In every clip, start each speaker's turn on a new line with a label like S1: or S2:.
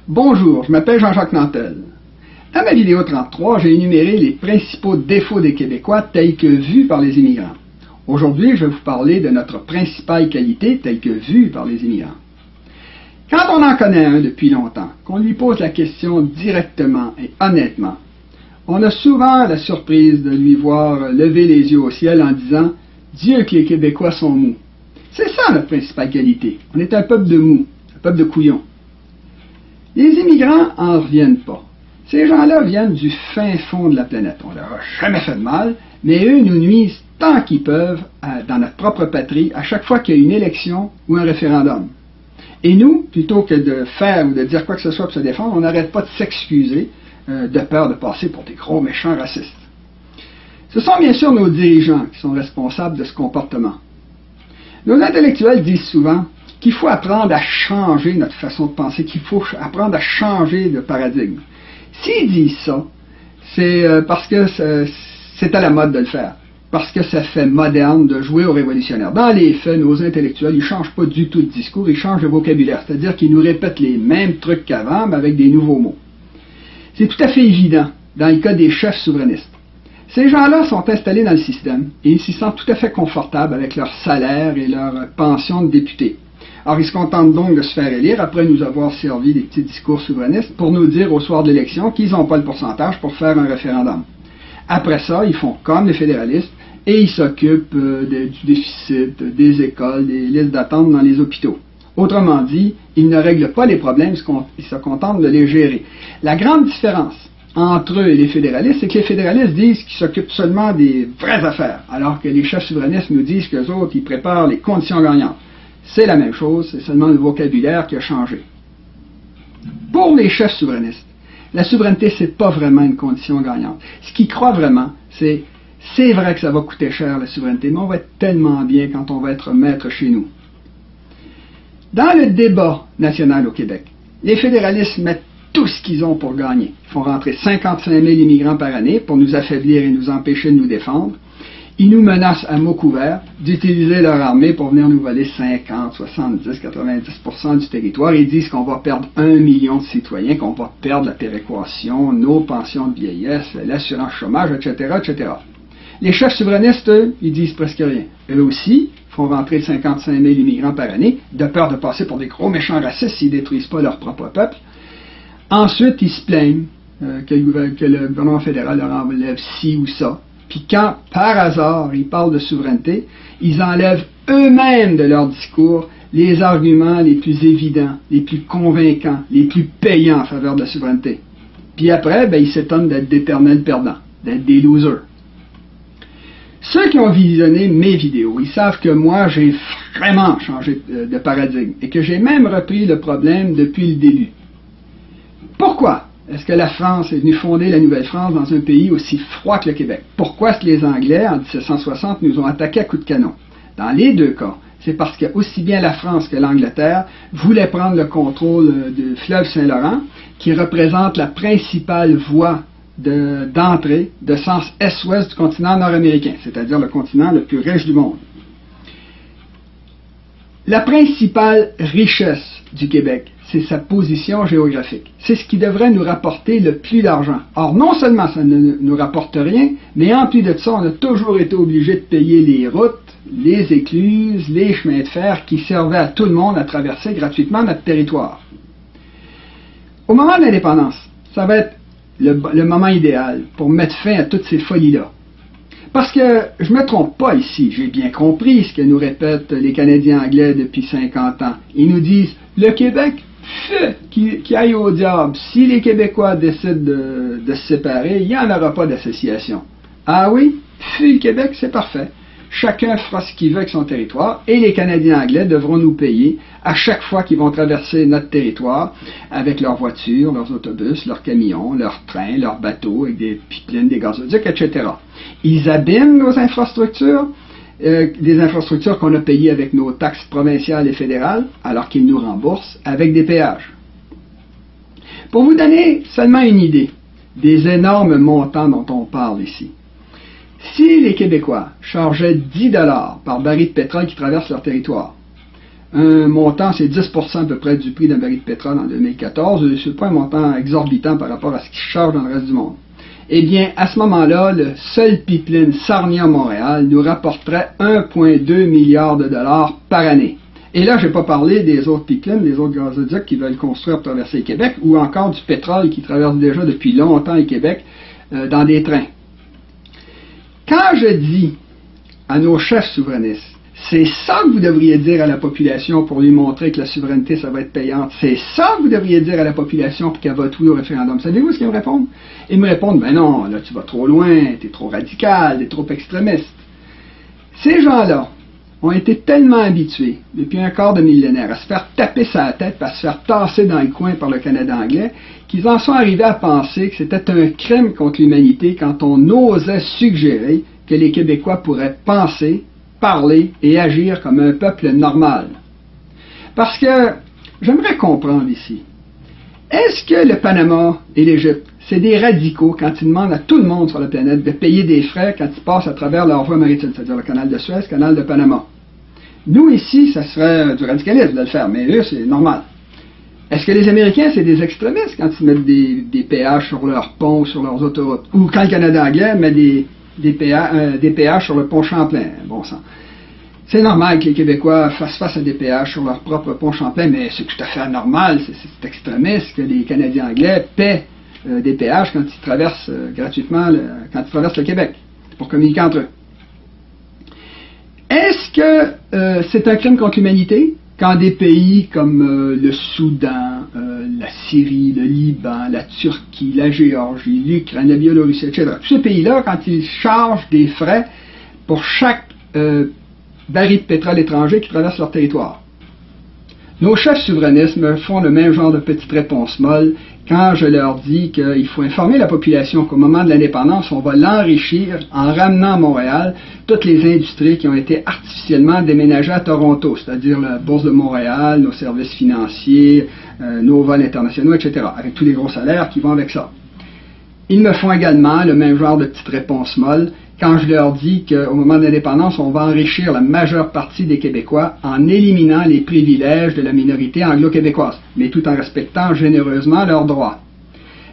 S1: Bonjour, je m'appelle Jean-Jacques Nantel. Dans ma vidéo 33, j'ai énuméré les principaux défauts des Québécois tels que vus par les immigrants. Aujourd'hui, je vais vous parler de notre principale qualité telle que vue par les immigrants. Quand on en connaît un depuis longtemps, qu'on lui pose la question directement et honnêtement, on a souvent la surprise de lui voir lever les yeux au ciel en disant « Dieu que les Québécois sont mous ». C'est ça notre principale qualité. On est un peuple de mous, un peuple de couillons. Les immigrants en reviennent pas. Ces gens-là viennent du fin fond de la planète. On leur a jamais fait de mal, mais eux nous nuisent tant qu'ils peuvent dans notre propre patrie à chaque fois qu'il y a une élection ou un référendum. Et nous, plutôt que de faire ou de dire quoi que ce soit pour se défendre, on n'arrête pas de s'excuser de peur de passer pour des gros méchants racistes. Ce sont bien sûr nos dirigeants qui sont responsables de ce comportement. Nos intellectuels disent souvent qu'il faut apprendre à changer notre façon de penser, qu'il faut apprendre à changer de paradigme. S'ils disent ça, c'est parce que c'est à la mode de le faire, parce que ça fait moderne de jouer aux révolutionnaires. Dans les faits, nos intellectuels, ils ne changent pas du tout de discours, ils changent de vocabulaire, c'est-à-dire qu'ils nous répètent les mêmes trucs qu'avant, mais avec des nouveaux mots. C'est tout à fait évident dans le cas des chefs souverainistes. Ces gens-là sont installés dans le système et ils s'y sentent tout à fait confortables avec leur salaire et leur pension de député. Alors, ils se contentent donc de se faire élire après nous avoir servi des petits discours souverainistes pour nous dire au soir de l'élection qu'ils n'ont pas le pourcentage pour faire un référendum. Après ça, ils font comme les fédéralistes et ils s'occupent du déficit, des écoles, des listes d'attente dans les hôpitaux. Autrement dit, ils ne règlent pas les problèmes, ils se contentent de les gérer. La grande différence entre eux et les fédéralistes, c'est que les fédéralistes disent qu'ils s'occupent seulement des vraies affaires, alors que les chefs souverainistes nous disent qu'eux autres, ils préparent les conditions gagnantes. C'est la même chose, c'est seulement le vocabulaire qui a changé. Pour les chefs souverainistes, la souveraineté, c'est pas vraiment une condition gagnante. Ce qu'ils croient vraiment, c'est vrai que ça va coûter cher la souveraineté, mais on va être tellement bien quand on va être maître chez nous. Dans le débat national au Québec, les fédéralistes mettent tout ce qu'ils ont pour gagner. Ils font rentrer 55 000 immigrants par année pour nous affaiblir et nous empêcher de nous défendre. Ils nous menacent à mots couverts d'utiliser leur armée pour venir nous voler 50, 70, 90% du territoire. Ils disent qu'on va perdre 1 million de citoyens, qu'on va perdre la péréquation, nos pensions de vieillesse, l'assurance chômage, etc., etc. Les chefs souverainistes, eux, ils disent presque rien. Eux aussi font rentrer 55 000 immigrants par année, de peur de passer pour des gros méchants racistes s'ils ne détruisent pas leur propre peuple. Ensuite, ils se plaignent que le gouvernement fédéral leur enlève ci ou ça. Puis quand, par hasard, ils parlent de souveraineté, ils enlèvent eux-mêmes de leur discours les arguments les plus évidents, les plus convaincants, les plus payants en faveur de la souveraineté. Puis après, ils s'étonnent d'être d'éternels perdants, d'être des losers. Ceux qui ont visionné mes vidéos, ils savent que moi, j'ai vraiment changé de paradigme et que j'ai même repris le problème depuis le début. Pourquoi est-ce que la France est venue fonder la Nouvelle-France dans un pays aussi froid que le Québec? Pourquoi est-ce que les Anglais, en 1760, nous ont attaqués à coups de canon? Dans les deux cas, c'est parce que aussi bien la France que l'Angleterre voulaient prendre le contrôle du fleuve Saint-Laurent, qui représente la principale voie d'entrée de sens est-ouest du continent nord-américain, c'est-à-dire le continent le plus riche du monde. La principale richesse du Québec, c'est sa position géographique. C'est ce qui devrait nous rapporter le plus d'argent. Or, non seulement ça ne nous rapporte rien, mais en plus de ça, on a toujours été obligé de payer les routes, les écluses, les chemins de fer qui servaient à tout le monde à traverser gratuitement notre territoire. Au moment de l'indépendance, ça va être le moment idéal pour mettre fin à toutes ces folies-là. Parce que je ne me trompe pas ici, j'ai bien compris ce que nous répètent les Canadiens anglais depuis 50 ans. Ils nous disent, le Québec, qui aille au diable. Si les Québécois décident de se séparer, il n'y en aura pas d'association. Ah oui, le Québec, c'est parfait. Chacun fera ce qu'il veut avec son territoire et les Canadiens anglais devront nous payer à chaque fois qu'ils vont traverser notre territoire avec leurs voitures, leurs autobus, leurs camions, leurs trains, leurs bateaux avec des pipelines, des gazoducs, etc. Ils abîment nos infrastructures, des infrastructures qu'on a payées avec nos taxes provinciales et fédérales, alors qu'ils nous remboursent avec des péages. Pour vous donner seulement une idée des énormes montants dont on parle ici, si les Québécois chargeaient 10 $ par baril de pétrole qui traverse leur territoire, un montant, c'est 10% à peu près du prix d'un baril de pétrole en 2014. C'est pas un montant exorbitant par rapport à ce qu'ils chargent dans le reste du monde. Eh bien, à ce moment-là, le seul pipeline Sarnia-Montréal nous rapporterait 1,2 milliard de dollars par année. Et là, je n'ai pas parlé des autres pipelines, des autres gazoducs qui veulent construire pour traverser le Québec, ou encore du pétrole qui traverse déjà depuis longtemps le Québec dans des trains. Quand je dis à nos chefs souverainistes, c'est ça que vous devriez dire à la population pour lui montrer que la souveraineté, ça va être payante. C'est ça que vous devriez dire à la population pour qu'elle vote oui au référendum. Savez-vous ce qu'ils me répondent? Ils me répondent, ben non, là tu vas trop loin, t'es trop radical, t'es trop extrémiste. Ces gens-là ont été tellement habitués, depuis un quart de millénaire, à se faire taper sa tête, à se faire tasser dans le coin par le Canada anglais, qu'ils en sont arrivés à penser que c'était un crime contre l'humanité quand on osait suggérer que les Québécois pourraient penser, parler et agir comme un peuple normal. Parce que j'aimerais comprendre ici, est-ce que le Panama et l'Égypte, c'est des radicaux quand ils demandent à tout le monde sur la planète de payer des frais quand ils passent à travers leur voie maritime, c'est-à-dire le canal de Suez, le canal de Panama? Nous, ici, ça serait du radicalisme de le faire, mais eux, c'est normal. Est-ce que les Américains, c'est des extrémistes quand ils mettent des péages sur leurs ponts, sur leurs autoroutes? Ou quand le Canada anglais met des péages sur le pont Champlain? Bon sang. C'est normal que les Québécois fassent face à des péages sur leur propre pont Champlain, mais c'est tout à fait anormal, c'est extrémiste que les Canadiens anglais paient des péages quand ils traversent gratuitement, quand ils traversent le Québec, pour communiquer entre eux. Est-ce que c'est un crime contre l'humanité quand des pays comme le Soudan, la Syrie, le Liban, la Turquie, la Géorgie, l'Ukraine, la Biélorussie, etc., tous ces pays-là, quand ils chargent des frais pour chaque baril de pétrole étranger qui traverse leur territoire? Nos chefs souverainistes me font le même genre de petite réponse molle quand je leur dis qu'il faut informer la population qu'au moment de l'indépendance, on va l'enrichir en ramenant à Montréal toutes les industries qui ont été artificiellement déménagées à Toronto, c'est-à-dire la Bourse de Montréal, nos services financiers, nos vols internationaux, etc., avec tous les gros salaires qui vont avec ça. Ils me font également le même genre de petite réponse molle quand je leur dis qu'au moment de l'indépendance, on va enrichir la majeure partie des Québécois en éliminant les privilèges de la minorité anglo-québécoise, mais tout en respectant généreusement leurs droits.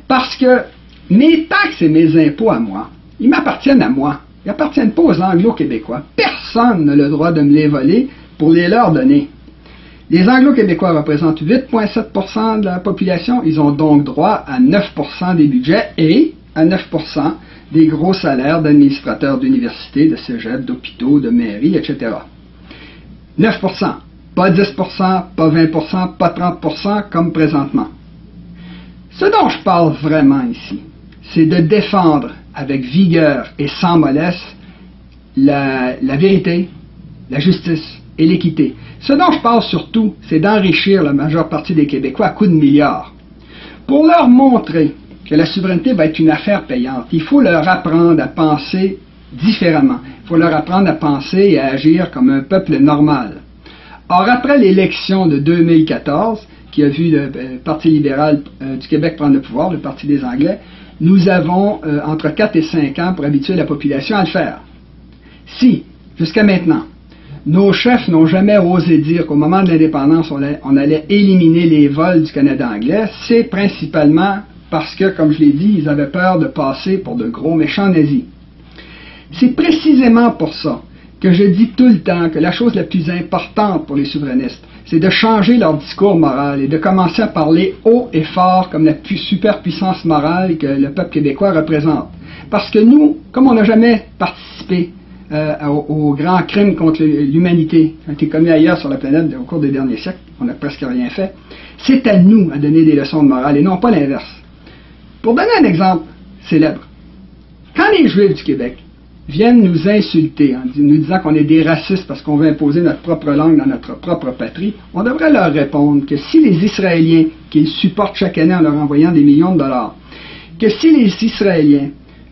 S1: Parce que mes taxes et mes impôts à moi, ils m'appartiennent à moi. Ils n'appartiennent pas aux anglo-québécois. Personne n'a le droit de me les voler pour les leur donner. Les anglo-québécois représentent 8,7% de la population. Ils ont donc droit à 9% des budgets et à 9% des gros salaires d'administrateurs d'universités, de cégep, d'hôpitaux, de mairies, etc. 9%, pas 10%, pas 20%, pas 30% comme présentement. Ce dont je parle vraiment ici, c'est de défendre avec vigueur et sans mollesse la vérité, la justice et l'équité. Ce dont je parle surtout, c'est d'enrichir la majeure partie des Québécois à coups de milliards. Pour leur montrer que la souveraineté va être une affaire payante, il faut leur apprendre à penser différemment. Il faut leur apprendre à penser et à agir comme un peuple normal. Or, après l'élection de 2014, qui a vu le Parti libéral du Québec prendre le pouvoir, le Parti des Anglais, nous avons entre 4 et 5 ans pour habituer la population à le faire. Si, jusqu'à maintenant, nos chefs n'ont jamais osé dire qu'au moment de l'indépendance, on allait éliminer les vols du Canada anglais, c'est principalement parce que, comme je l'ai dit, ils avaient peur de passer pour de gros méchants nazis. C'est précisément pour ça que je dis tout le temps que la chose la plus importante pour les souverainistes, c'est de changer leur discours moral et de commencer à parler haut et fort comme la superpuissance morale que le peuple québécois représente. Parce que nous, comme on n'a jamais participé aux grands crimes contre l'humanité qui ont été commis ailleurs sur la planète au cours des derniers siècles, on n'a presque rien fait, c'est à nous à donner des leçons de morale et non pas l'inverse. Pour donner un exemple célèbre, quand les Juifs du Québec viennent nous insulter en nous disant qu'on est des racistes parce qu'on veut imposer notre propre langue dans notre propre patrie, on devrait leur répondre que si les Israéliens, qu'ils supportent chaque année en leur envoyant des millions de dollars, que si les Israéliens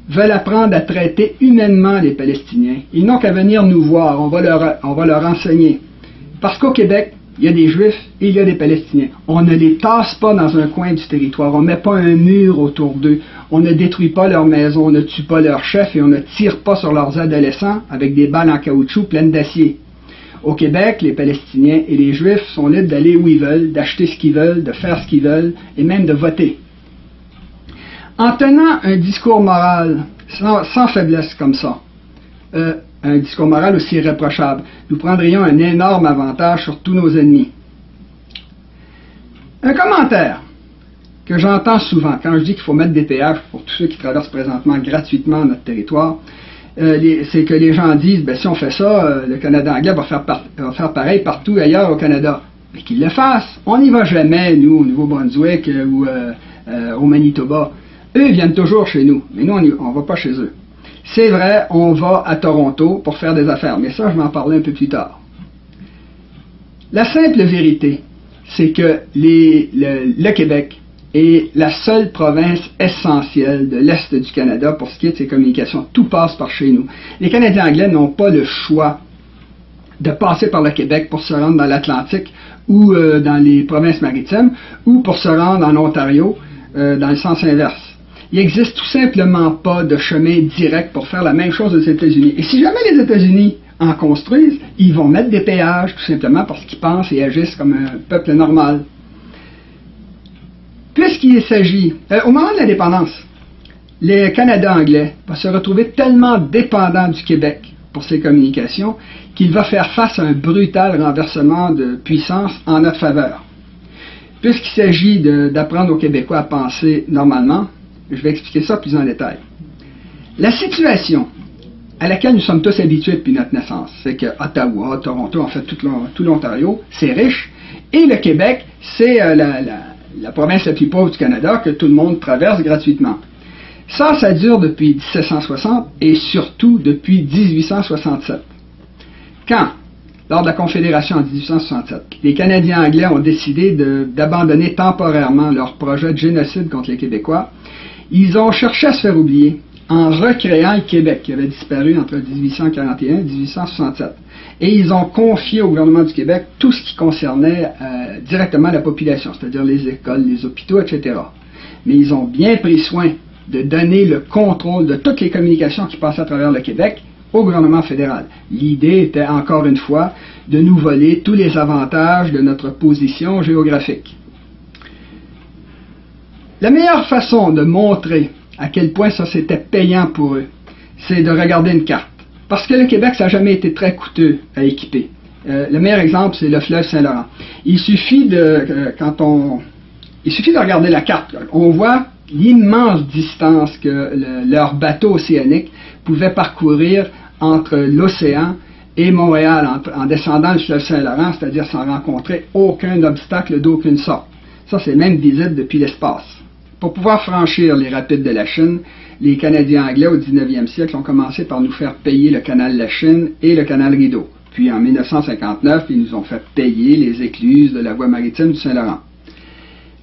S1: veulent apprendre à traiter humainement les Palestiniens, ils n'ont qu'à venir nous voir, on va leur enseigner. Parce qu'au Québec, il y a des Juifs et il y a des Palestiniens. On ne les tasse pas dans un coin du territoire, on ne met pas un mur autour d'eux, on ne détruit pas leurs maisons, on ne tue pas leurs chefs et on ne tire pas sur leurs adolescents avec des balles en caoutchouc pleines d'acier. Au Québec, les Palestiniens et les Juifs sont libres d'aller où ils veulent, d'acheter ce qu'ils veulent, de faire ce qu'ils veulent, et même de voter. En tenant un discours moral sans faiblesse comme ça, un discours moral aussi irréprochable, nous prendrions un énorme avantage sur tous nos ennemis. Un commentaire que j'entends souvent quand je dis qu'il faut mettre des péages pour tous ceux qui traversent présentement gratuitement notre territoire, c'est que les gens disent, si on fait ça, le Canada anglais va faire pareil partout ailleurs au Canada. Mais qu'ils le fassent. On n'y va jamais, nous, au Nouveau-Brunswick ou au Manitoba. Eux viennent toujours chez nous, mais nous, on ne va pas chez eux. C'est vrai, on va à Toronto pour faire des affaires, mais ça, je vais en parler un peu plus tard. La simple vérité, c'est que le Québec est la seule province essentielle de l'Est du Canada pour ce qui est de ses communications. Tout passe par chez nous. Les Canadiens anglais n'ont pas le choix de passer par le Québec pour se rendre dans l'Atlantique ou dans les provinces maritimes ou pour se rendre en Ontario dans le sens inverse. Il n'existe tout simplement pas de chemin direct pour faire la même chose aux États-Unis. Et si jamais les États-Unis en construisent, ils vont mettre des péages tout simplement parce qu'ils pensent et agissent comme un peuple normal. Puisqu'il s'agit, au moment de l'indépendance, le Canada anglais va se retrouver tellement dépendant du Québec pour ses communications qu'il va faire face à un brutal renversement de puissance en notre faveur. Puisqu'il s'agit d'apprendre aux Québécois à penser normalement, je vais expliquer ça plus en détail. La situation à laquelle nous sommes tous habitués depuis notre naissance, c'est que Ottawa, Toronto, en fait tout l'Ontario, c'est riche, et le Québec, c'est la province la plus pauvre du Canada que tout le monde traverse gratuitement. Ça dure depuis 1760 et surtout depuis 1867. Quand, lors de la Confédération en 1867, les Canadiens anglais ont décidé d'abandonner temporairement leur projet de génocide contre les Québécois, ils ont cherché à se faire oublier en recréant le Québec, qui avait disparu entre 1841 et 1867. Et ils ont confié au gouvernement du Québec tout ce qui concernait directement la population, c'est-à-dire les écoles, les hôpitaux, etc. Mais ils ont bien pris soin de donner le contrôle de toutes les communications qui passaient à travers le Québec au gouvernement fédéral. L'idée était, encore une fois, de nous voler tous les avantages de notre position géographique. La meilleure façon de montrer à quel point ça c'était payant pour eux, c'est de regarder une carte. Parce que le Québec, ça n'a jamais été très coûteux à équiper. Le meilleur exemple, c'est le fleuve Saint-Laurent. Il suffit de regarder la carte. On voit l'immense distance que leur bateau océanique pouvait parcourir entre l'océan et Montréal en descendant le fleuve Saint-Laurent, c'est-à-dire sans rencontrer aucun obstacle d'aucune sorte. Ça, c'est même visible depuis l'espace. Pour pouvoir franchir les rapides de la Chine, les Canadiens anglais au 19e siècle ont commencé par nous faire payer le canal de la Chine et le canal Rideau. Puis en 1959, ils nous ont fait payer les écluses de la voie maritime du Saint-Laurent.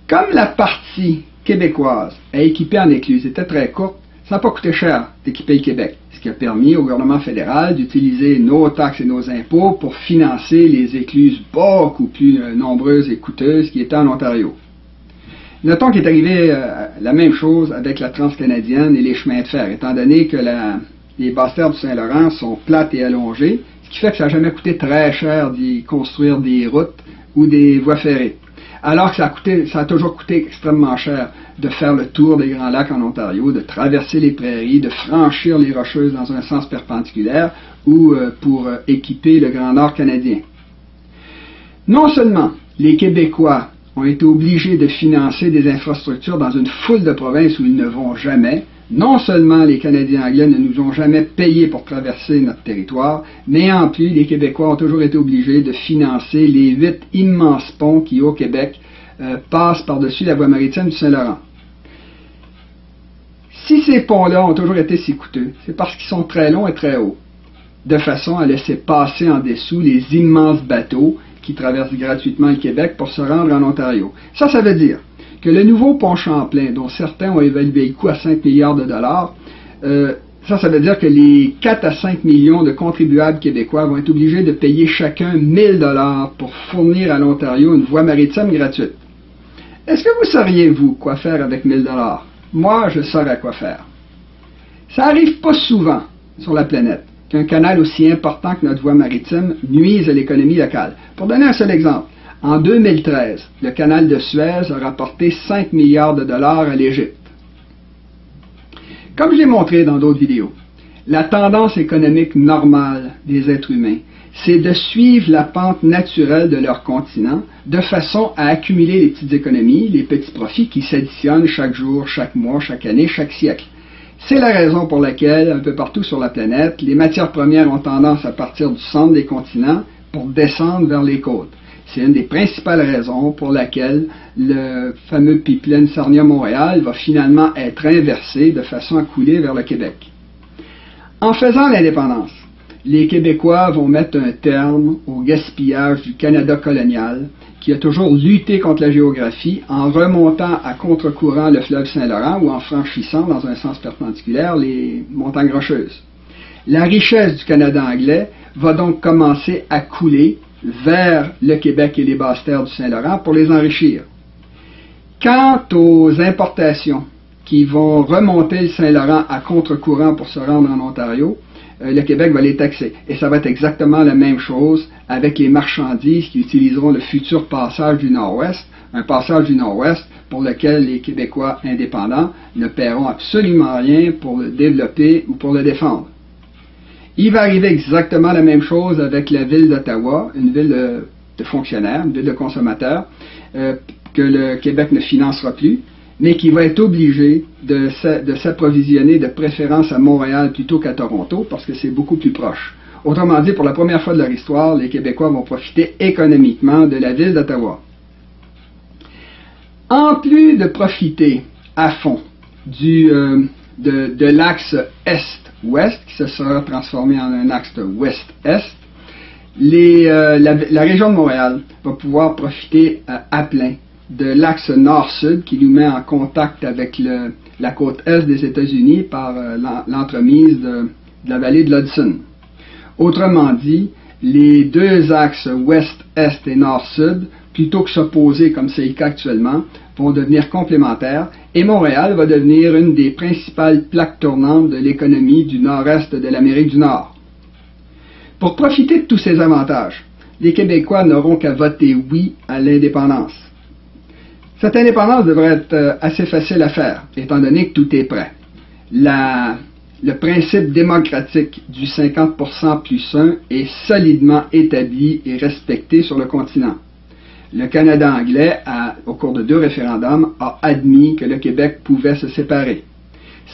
S1: Comme la partie québécoise à équiper en écluses était très courte, ça n'a pas coûté cher d'équiper le Québec, ce qui a permis au gouvernement fédéral d'utiliser nos taxes et nos impôts pour financer les écluses beaucoup plus nombreuses et coûteuses qui étaient en Ontario. Notons qu'il est arrivé la même chose avec la transcanadienne et les chemins de fer, étant donné que les basses terres du Saint-Laurent sont plates et allongées, ce qui fait que ça n'a jamais coûté très cher d'y construire des routes ou des voies ferrées. Alors que ça a toujours coûté extrêmement cher de faire le tour des Grands Lacs en Ontario, de traverser les prairies, de franchir les Rocheuses dans un sens perpendiculaire ou pour équiper le Grand Nord canadien. Non seulement les Québécois ont été obligés de financer des infrastructures dans une foule de provinces où ils ne vont jamais. Non seulement les Canadiens anglais ne nous ont jamais payé pour traverser notre territoire, mais en plus, les Québécois ont toujours été obligés de financer les 8 immenses ponts qui, au Québec, passent par-dessus la voie maritime du Saint-Laurent. Si ces ponts-là ont toujours été si coûteux, c'est parce qu'ils sont très longs et très hauts, de façon à laisser passer en dessous les immenses bateaux qui traversent gratuitement le Québec pour se rendre en Ontario. Ça veut dire que le nouveau pont Champlain, dont certains ont évalué le coût à 5 milliards de dollars, ça veut dire que les 4 à 5 millions de contribuables québécois vont être obligés de payer chacun 1000 dollars pour fournir à l'Ontario une voie maritime gratuite. Est-ce que vous sauriez, vous, quoi faire avec 1000 dollars? Moi, je saurais quoi faire. Ça arrive pas souvent sur la planète qu'un canal aussi important que notre voie maritime nuise à l'économie locale. Pour donner un seul exemple, en 2013, le canal de Suez a rapporté 5 milliards de dollars à l'Égypte. Comme je l'ai montré dans d'autres vidéos, la tendance économique normale des êtres humains, c'est de suivre la pente naturelle de leur continent de façon à accumuler les petites économies, les petits profits qui s'additionnent chaque jour, chaque mois, chaque année, chaque siècle. C'est la raison pour laquelle, un peu partout sur la planète, les matières premières ont tendance à partir du centre des continents pour descendre vers les côtes. C'est une des principales raisons pour laquelle le fameux pipeline Sarnia-Montréal va finalement être inversé de façon à couler vers le Québec. En faisant l'indépendance, les Québécois vont mettre un terme au gaspillage du Canada colonial, qui a toujours lutté contre la géographie en remontant à contre-courant le fleuve Saint-Laurent ou en franchissant dans un sens perpendiculaire les montagnes rocheuses. La richesse du Canada anglais va donc commencer à couler vers le Québec et les basses terres du Saint-Laurent pour les enrichir. Quant aux importations qui vont remonter le Saint-Laurent à contre-courant pour se rendre en Ontario, le Québec va les taxer. Et ça va être exactement la même chose avec les marchandises qui utiliseront le futur passage du Nord-Ouest, un passage du Nord-Ouest pour lequel les Québécois indépendants ne paieront absolument rien pour le développer ou pour le défendre. Il va arriver exactement la même chose avec la ville d'Ottawa, une ville de fonctionnaires, une ville de consommateurs, que le Québec ne financera plus, mais qui va être obligé de s'approvisionner de préférence à Montréal plutôt qu'à Toronto, parce que c'est beaucoup plus proche. Autrement dit, pour la première fois de leur histoire, les Québécois vont profiter économiquement de la ville d'Ottawa. En plus de profiter à fond de l'axe Est-Ouest, qui se sera transformé en un axe Ouest-Est, la région de Montréal va pouvoir profiter à plein de l'axe Nord-Sud qui nous met en contact avec la côte Est des États-Unis par l'entremise de la vallée de l'Hudson. Autrement dit, les deux axes Ouest-Est et Nord-Sud, plutôt que s'opposer comme c'est le cas actuellement, vont devenir complémentaires et Montréal va devenir une des principales plaques tournantes de l'économie du nord-est de l'Amérique du Nord. Pour profiter de tous ces avantages, les Québécois n'auront qu'à voter oui à l'indépendance. Cette indépendance devrait être assez facile à faire, étant donné que tout est prêt. Le principe démocratique du 50% plus 1 est solidement établi et respecté sur le continent. Le Canada anglais, au cours de 2 référendums, a admis que le Québec pouvait se séparer.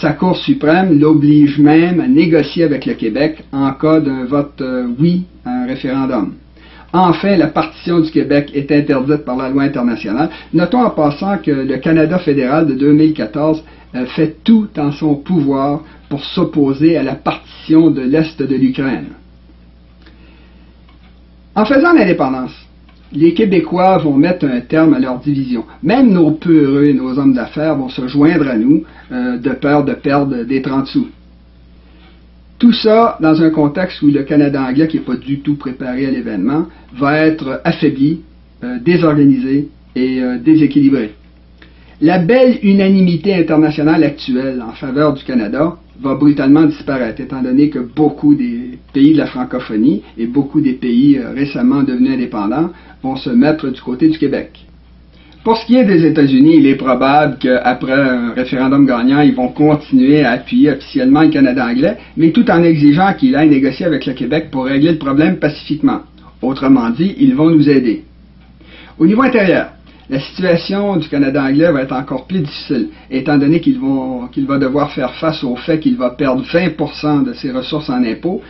S1: Sa Cour suprême l'oblige même à négocier avec le Québec en cas d'un vote oui à un référendum. Enfin, la partition du Québec est interdite par la loi internationale. Notons en passant que le Canada fédéral de 2014 fait tout en son pouvoir pour s'opposer à la partition de l'Est de l'Ukraine. En faisant l'indépendance, les Québécois vont mettre un terme à leur division. Même nos peureux et nos hommes d'affaires vont se joindre à nous de peur de perdre des 30 sous. Tout ça dans un contexte où le Canada anglais, qui n'est pas du tout préparé à l'événement, va être affaibli, désorganisé et déséquilibré. La belle unanimité internationale actuelle en faveur du Canada va brutalement disparaître, étant donné que beaucoup des pays de la francophonie et beaucoup des pays récemment devenus indépendants vont se mettre du côté du Québec. Pour ce qui est des États-Unis, il est probable qu'après un référendum gagnant, ils vont continuer à appuyer officiellement le Canada anglais, mais tout en exigeant qu'il aille négocier avec le Québec pour régler le problème pacifiquement. Autrement dit, ils vont nous aider. Au niveau intérieur, la situation du Canada anglais va être encore plus difficile, étant donné qu'il va devoir faire face au fait qu'il va perdre 20% de ses ressources en impôts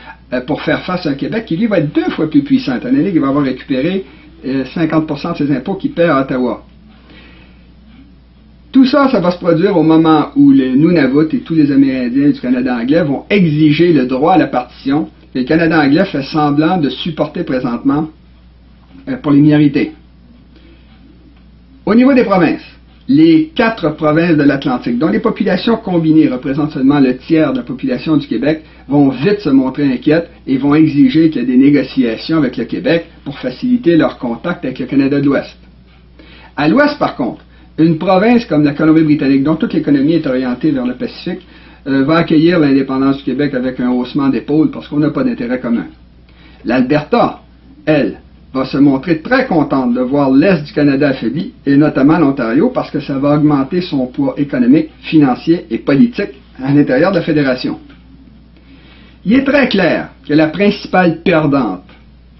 S1: pour faire face à un Québec qui, lui, va être 2 fois plus puissant, étant donné qu'il va avoir récupéré 50% de ses impôts qu'il paie à Ottawa. Tout ça, ça va se produire au moment où les Nunavut et tous les Amérindiens du Canada anglais vont exiger le droit à la partition, et le Canada anglais fait semblant de supporter présentement pour les minorités. Au niveau des provinces, les 4 provinces de l'Atlantique, dont les populations combinées représentent seulement le tiers de la population du Québec, vont vite se montrer inquiètes et vont exiger qu'il y ait des négociations avec le Québec pour faciliter leur contact avec le Canada de l'Ouest. À l'Ouest, par contre, une province comme la Colombie-Britannique, dont toute l'économie est orientée vers le Pacifique, va accueillir l'indépendance du Québec avec un haussement d'épaule parce qu'on n'a pas d'intérêt commun. L'Alberta, elle, va se montrer très contente de voir l'Est du Canada affaibli, et notamment l'Ontario, parce que ça va augmenter son poids économique, financier et politique à l'intérieur de la Fédération. Il est très clair que la principale perdante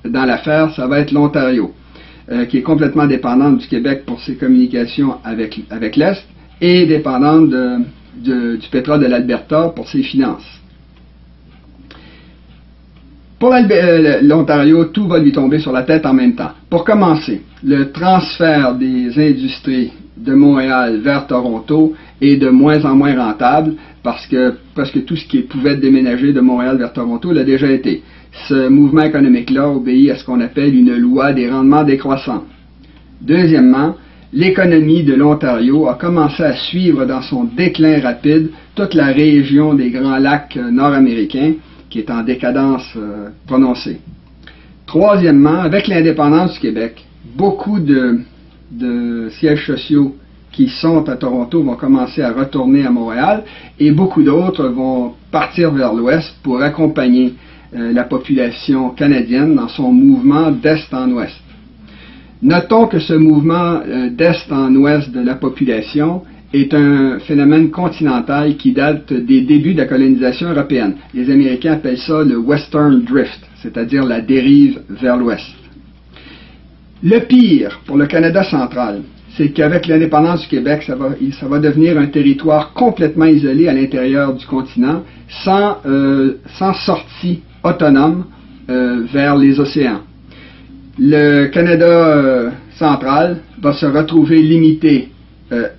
S1: dans l'affaire, ça va être l'Ontario, qui est complètement dépendante du Québec pour ses communications avec l'Est et dépendante du pétrole de l'Alberta pour ses finances. Pour l'Ontario, tout va lui tomber sur la tête en même temps. Pour commencer, le transfert des industries de Montréal vers Toronto est de moins en moins rentable parce que presque tout ce qui pouvait déménager de Montréal vers Toronto l'a déjà été. Ce mouvement économique-là obéit à ce qu'on appelle une loi des rendements décroissants. Deuxièmement, l'économie de l'Ontario a commencé à suivre dans son déclin rapide toute la région des Grands Lacs nord-américains, qui est en décadence prononcée. Troisièmement, avec l'indépendance du Québec, beaucoup de sièges sociaux qui sont à Toronto vont commencer à retourner à Montréal et beaucoup d'autres vont partir vers l'ouest pour accompagner la population canadienne dans son mouvement d'est en ouest. Notons que ce mouvement d'est en ouest de la population est un phénomène continental qui date des débuts de la colonisation européenne. Les Américains appellent ça le Western Drift, c'est-à-dire la dérive vers l'ouest. Le pire pour le Canada central, c'est qu'avec l'indépendance du Québec, ça va devenir un territoire complètement isolé à l'intérieur du continent, sans sortie autonome vers les océans. Le Canada central va se retrouver limité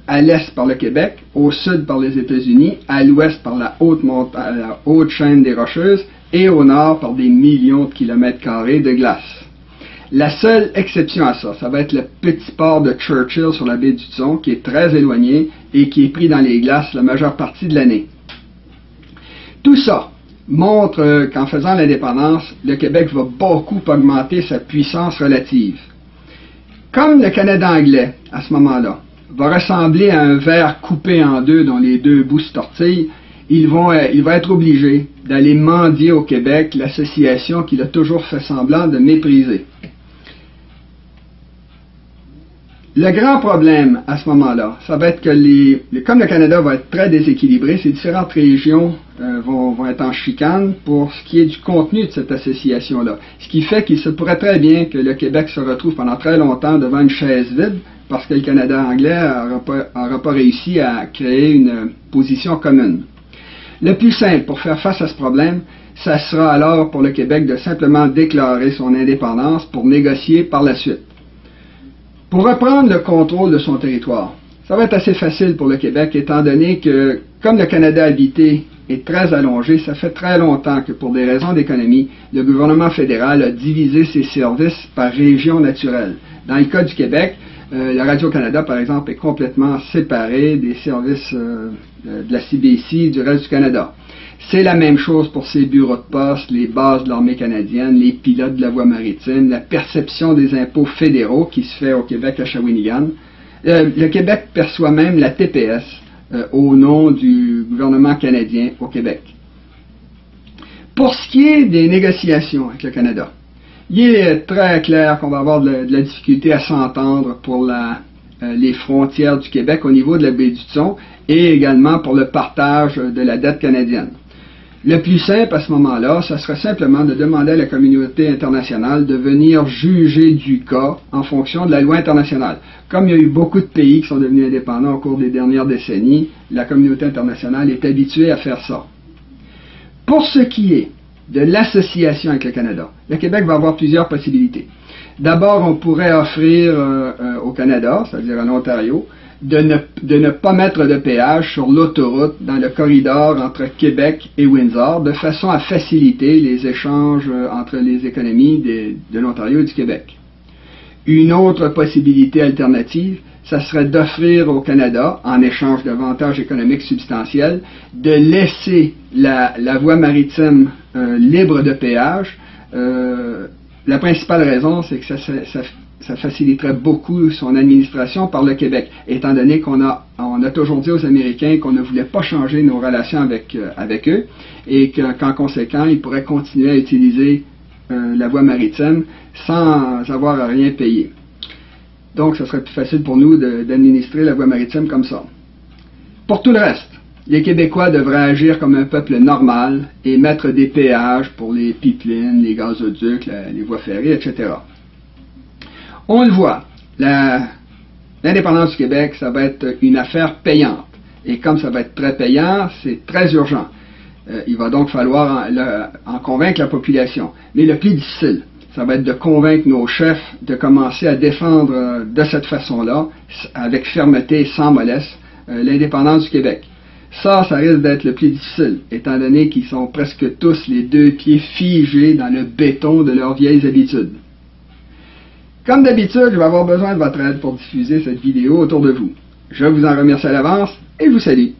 S1: à l'est par le Québec, au sud par les États-Unis, à l'ouest par la haute chaîne des Rocheuses et au nord par des millions de kilomètres carrés de glace. La seule exception à ça, ça va être le petit port de Churchill sur la baie du Thon, qui est très éloigné et qui est pris dans les glaces la majeure partie de l'année. Tout ça montre qu'en faisant l'indépendance, le Québec va beaucoup augmenter sa puissance relative. Comme le Canada anglais, à ce moment-là, va ressembler à un verre coupé en deux dont les deux bouts se tortillent, il va être obligé d'aller mendier au Québec l'association qu'il a toujours fait semblant de mépriser. Le grand problème à ce moment-là, ça va être que comme le Canada va être très déséquilibré, ces différentes régions vont être en chicane pour ce qui est du contenu de cette association-là. Ce qui fait qu'il se pourrait très bien que le Québec se retrouve pendant très longtemps devant une chaise vide parce que le Canada anglais n'aura pas réussi à créer une position commune. Le plus simple pour faire face à ce problème, ça sera alors pour le Québec de simplement déclarer son indépendance pour négocier par la suite. Pour reprendre le contrôle de son territoire, ça va être assez facile pour le Québec étant donné que, comme le Canada habité est très allongé, ça fait très longtemps que pour des raisons d'économie, le gouvernement fédéral a divisé ses services par région naturelle. Dans le cas du Québec, la Radio-Canada, par exemple, est complètement séparée des services de la CBC du reste du Canada. C'est la même chose pour ses bureaux de poste, les bases de l'armée canadienne, les pilotes de la voie maritime, la perception des impôts fédéraux qui se fait au Québec à Shawinigan. Le Québec perçoit même la TPS au nom du gouvernement canadien au Québec. Pour ce qui est des négociations avec le Canada, il est très clair qu'on va avoir de la difficulté à s'entendre pour les frontières du Québec au niveau de la baie du Thon et également pour le partage de la dette canadienne. Le plus simple à ce moment-là, ça serait simplement de demander à la communauté internationale de venir juger du cas en fonction de la loi internationale. Comme il y a eu beaucoup de pays qui sont devenus indépendants au cours des dernières décennies, la communauté internationale est habituée à faire ça. Pour ce qui est de l'association avec le Canada, le Québec va avoir plusieurs possibilités. D'abord, on pourrait offrir au Canada, c'est-à-dire à l'Ontario, de ne pas mettre de péage sur l'autoroute dans le corridor entre Québec et Windsor, de façon à faciliter les échanges entre les économies de l'Ontario et du Québec. Une autre possibilité alternative, ça serait d'offrir au Canada, en échange d'avantages économiques substantiels, de laisser la voie maritime libre de péage. La principale raison, c'est que ça ça faciliterait beaucoup son administration par le Québec, étant donné qu'on a toujours dit aux Américains qu'on ne voulait pas changer nos relations avec eux et qu'en conséquent, ils pourraient continuer à utiliser la voie maritime sans avoir à rien payer. Donc, ce serait plus facile pour nous d'administrer la voie maritime comme ça. Pour tout le reste, les Québécois devraient agir comme un peuple normal et mettre des péages pour les pipelines, les gazoducs, les voies ferrées, etc. On le voit, l'indépendance du Québec, ça va être une affaire payante. Et comme ça va être très payant, c'est très urgent. Il va donc falloir en convaincre la population. Mais le plus difficile, ça va être de convaincre nos chefs de commencer à défendre de cette façon-là, avec fermeté et sans mollesse, l'indépendance du Québec. Ça risque d'être le plus difficile, étant donné qu'ils sont presque tous les deux pieds figés dans le béton de leurs vieilles habitudes. Comme d'habitude, je vais avoir besoin de votre aide pour diffuser cette vidéo autour de vous. Je vous en remercie à l'avance et je vous salue.